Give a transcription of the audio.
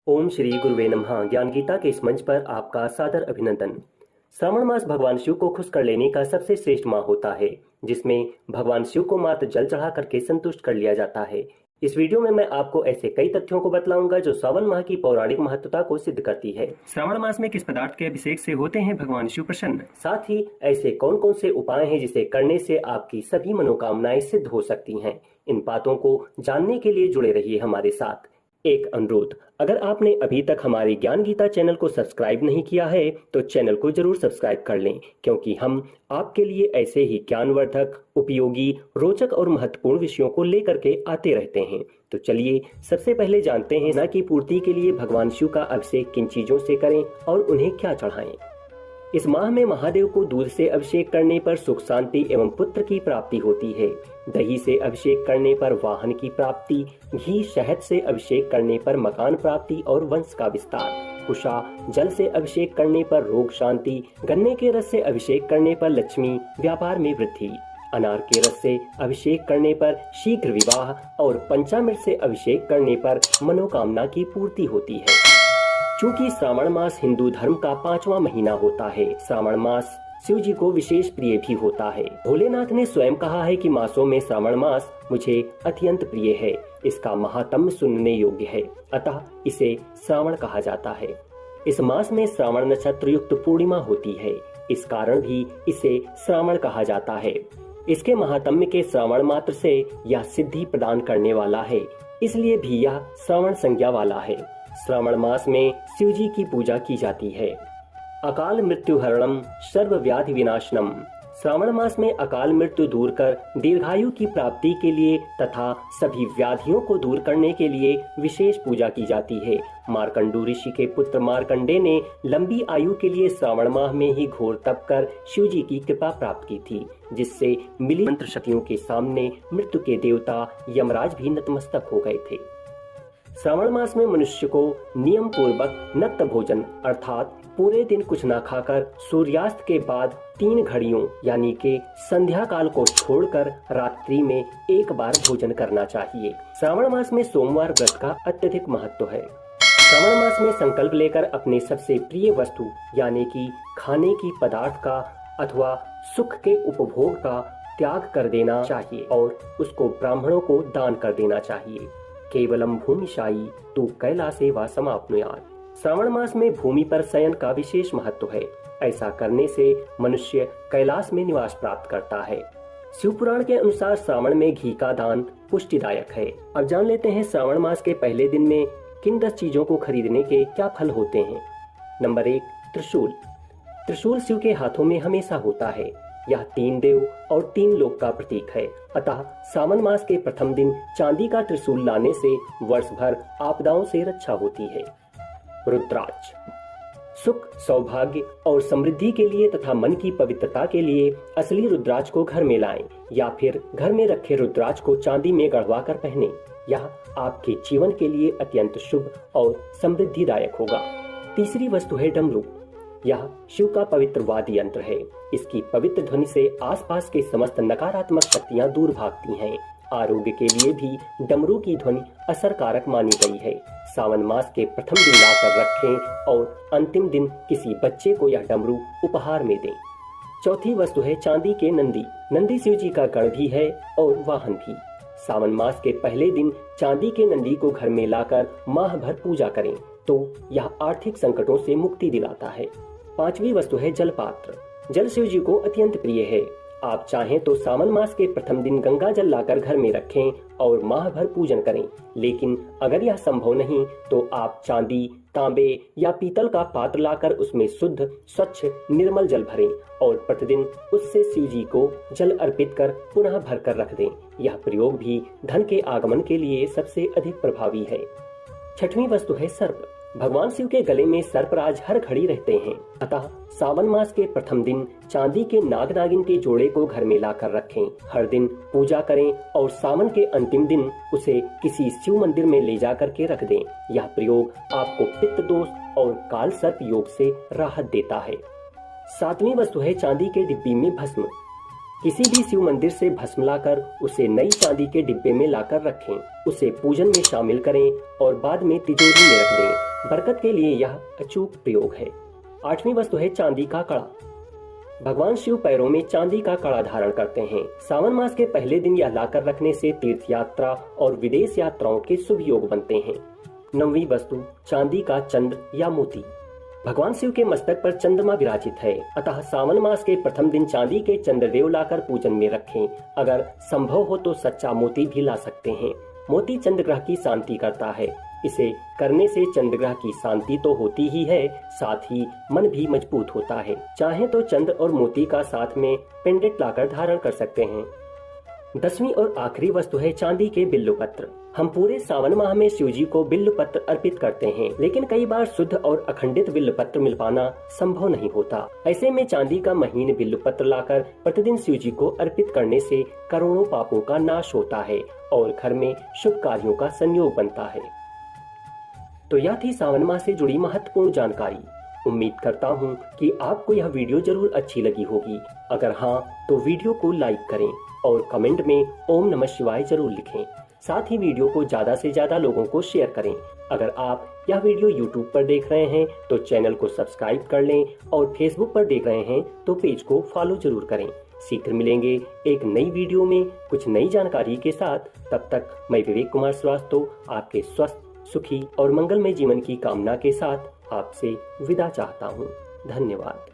ओम श्री गुरुवे नमः। ज्ञान गीता के इस मंच पर आपका सादर अभिनंदन। श्रावण मास भगवान शिव को खुश कर लेने का सबसे श्रेष्ठ माह होता है, जिसमें भगवान शिव को मात्र जल चढ़ा करके संतुष्ट कर लिया जाता है। इस वीडियो में मैं आपको ऐसे कई तथ्यों को बतलाऊंगा जो श्रावण माह की पौराणिक महत्वता को सिद्ध करती है। श्रावण मास में किस पदार्थ के अभिषेक से होते हैं भगवान शिव प्रसन्न, साथ ही ऐसे कौन कौन से उपाय हैं जिसे करने से आपकी सभी मनोकामनाएं सिद्ध हो सकती हैं। इन बातों को जानने के लिए जुड़े रहिए हमारे साथ। एक अनुरोध, अगर आपने अभी तक हमारे ज्ञान गीता चैनल को सब्सक्राइब नहीं किया है तो चैनल को जरूर सब्सक्राइब कर लें, क्योंकि हम आपके लिए ऐसे ही ज्ञानवर्धक, उपयोगी, रोचक और महत्वपूर्ण विषयों को लेकर के आते रहते हैं। तो चलिए सबसे पहले जानते हैं ना की पूर्ति के लिए भगवान शिव का अभिषेक किन चीजों से करें और उन्हें क्या चढ़ाएं। इस माह में महादेव को दूध से अभिषेक करने पर सुख शांति एवं पुत्र की प्राप्ति होती है। दही से अभिषेक करने पर वाहन की प्राप्ति, घी शहद से अभिषेक करने पर मकान प्राप्ति और वंश का विस्तार, कुशा जल से अभिषेक करने पर रोग शांति, गन्ने के रस से अभिषेक करने पर लक्ष्मी व्यापार में वृद्धि, अनार के रस से अभिषेक करने पर शीघ्र विवाह और पंचामृत से अभिषेक करने पर मनोकामना की पूर्ति होती है। चूंकि श्रावण मास हिंदू धर्म का 5वां महीना होता है, श्रावण मास शिव जी को विशेष प्रिय भी होता है। भोलेनाथ ने स्वयं कहा है कि मासों में श्रावण मास मुझे अत्यंत प्रिय है, इसका महात्म्य सुनने योग्य है, अतः इसे श्रावण कहा जाता है। इस मास में श्रावण नक्षत्र युक्त पूर्णिमा होती है, इस कारण भी इसे श्रावण कहा जाता है। इसके महात्म्य के श्रावण मात्र से यह सिद्धि प्रदान करने वाला है, इसलिए भी यह श्रावण संज्ञा वाला है। श्रावण मास में शिव जी की पूजा की जाती है। अकाल मृत्यु हरणम सर्व व्याधि विनाशनम। श्रावण मास में अकाल मृत्यु दूर कर दीर्घायु की प्राप्ति के लिए तथा सभी व्याधियों को दूर करने के लिए विशेष पूजा की जाती है। मार्कंडू ऋषि के पुत्र मार्कंडे ने लंबी आयु के लिए श्रावण माह में ही घोर तप कर शिव जी की कृपा प्राप्त की थी, जिससे मिली मंत्र शक्तियों के सामने मृत्यु के देवता यमराज भी नतमस्तक हो गए थे। श्रावण मास में मनुष्य को नियम पूर्वक नक्त भोजन अर्थात पूरे दिन कुछ न खाकर सूर्यास्त के बाद 3 घड़ियों यानी कि संध्या काल को छोड़कर रात्रि में एक बार भोजन करना चाहिए। श्रावण मास में सोमवार व्रत का अत्यधिक महत्व है। श्रावण मास में संकल्प लेकर अपने सबसे प्रिय वस्तु यानी कि खाने की पदार्थ का अथवा सुख के उपभोग का त्याग कर देना चाहिए और उसको ब्राह्मणों को दान कर देना चाहिए। केवलम भूमिशायी तू कैलासे वा समाप्नुयात्। श्रावण मास में भूमि पर शयन का विशेष महत्व है। ऐसा करने से मनुष्य कैलाश में निवास प्राप्त करता है। शिव पुराण के अनुसार श्रावण में घी का दान पुष्टिदायक है। अब जान लेते हैं श्रावण मास के पहले दिन में किन 10 चीजों को खरीदने के क्या फल होते हैं। नंबर 1, त्रिशूल। त्रिशूल शिव के हाथों में हमेशा होता है। यह 3 देव और 3 लोक का प्रतीक है, अतः सावन मास के प्रथम दिन चांदी का त्रिशूल लाने से वर्ष भर आपदाओं से रक्षा होती है। रुद्राक्ष सुख, सौभाग्य और समृद्धि के लिए तथा मन की पवित्रता के लिए असली रुद्राक्ष को घर में लाएं या फिर घर में रखे रुद्राक्ष को चांदी में गढ़वा कर पहने। यह आपके जीवन के लिए अत्यंत शुभ और समृद्धिदायक होगा। तीसरी वस्तु है डमरू। यह शिव का पवित्र वाद्य यंत्र है। इसकी पवित्र ध्वनि से आसपास के समस्त नकारात्मक शक्तियां दूर भागती हैं। आरोग्य के लिए भी डमरू की ध्वनि असरकारक मानी गई है। सावन मास के प्रथम दिन लाकर रखें और अंतिम दिन किसी बच्चे को यह डमरू उपहार में दें। चौथी वस्तु है चांदी के नंदी। नंदी शिव जी का गण भी है और वाहन भी। सावन मास के पहले दिन चांदी के नंदी को घर में लाकर माह भर पूजा करें तो यह आर्थिक संकटों से मुक्ति दिलाता है। पांचवी वस्तु है जलपात्र। जल शिव जी को अत्यंत प्रिय है। आप चाहें तो सावन मास के प्रथम दिन गंगा जल लाकर घर में रखें और माह भर पूजन करें, लेकिन अगर यह संभव नहीं तो आप चांदी, तांबे या पीतल का पात्र लाकर उसमें शुद्ध, स्वच्छ, निर्मल जल भरें और प्रतिदिन उससे शिव जी को जल अर्पित कर पुनः भर कर रख दें। यह प्रयोग भी धन के आगमन के लिए सबसे अधिक प्रभावी है। छठवीं वस्तु है सर्प। भगवान शिव के गले में सर्पराज हर घड़ी रहते हैं, अतः सावन मास के प्रथम दिन चांदी के नाग नागिन के जोड़े को घर में लाकर रखें। हर दिन पूजा करें और सावन के अंतिम दिन उसे किसी शिव मंदिर में ले जा करके रख दें। यह प्रयोग आपको पित्त दोष और काल सर्प योग से राहत देता है। सातवीं वस्तु है चांदी के डिब्बी में भस्म। किसी भी शिव मंदिर से भस्म लाकर उसे नई चांदी के डिब्बे में लाकर रखें। उसे पूजन में शामिल करें और बाद में तिजोरी में रख दें। बरकत के लिए यह अचूक प्रयोग है। 8वीं वस्तु है चांदी का कड़ा। भगवान शिव पैरों में चांदी का कड़ा धारण करते हैं। सावन मास के पहले दिन यह लाकर रखने से तीर्थ यात्रा और विदेश यात्राओं के शुभ योग बनते हैं। 9वीं वस्तु चांदी का चंद्र या मोती। भगवान शिव के मस्तक पर चंद्रमा विराजित है, अतः सावन मास के प्रथम दिन चांदी के चंद्रदेव लाकर पूजन में रखें। अगर संभव हो तो सच्चा मोती भी ला सकते हैं। मोती चंद्र ग्रह की शांति करता है। इसे करने से चंद्र ग्रह की शांति तो होती ही है, साथ ही मन भी मजबूत होता है। चाहे तो चंद्र और मोती का साथ में पेंडेंट लाकर धारण कर सकते हैं। 10वीं और आखिरी वस्तु है चांदी के बिल्व पत्र। हम पूरे सावन माह में शिव जी को बिल्व पत्र अर्पित करते हैं, लेकिन कई बार शुद्ध और अखंडित बिल्व पत्र मिल पाना संभव नहीं होता। ऐसे में चांदी का महीन बिल्व पत्र लाकर प्रतिदिन शिव जी को अर्पित करने से करोड़ों पापों का नाश होता है और घर में शुभ कार्यों का संयोग बनता है। तो यह थी सावन माह से जुड़ी महत्वपूर्ण जानकारी। उम्मीद करता हूँ कि आपको यह वीडियो जरूर अच्छी लगी होगी। अगर हाँ तो वीडियो को लाइक करें और कमेंट में ओम नमः शिवाय जरूर लिखें। साथ ही वीडियो को ज्यादा से ज्यादा लोगों को शेयर करें। अगर आप यह वीडियो YouTube पर देख रहे हैं तो चैनल को सब्सक्राइब कर लें और Facebook पर देख रहे हैं तो पेज को फॉलो जरूर करें। शीघ्र मिलेंगे एक नई वीडियो में कुछ नई जानकारी के साथ। तब तक मैं विवेक कुमार श्रीवास्तव आपके स्वस्थ, सुखी और मंगलमय जीवन की कामना के साथ आपसे विदा चाहता हूँ। धन्यवाद।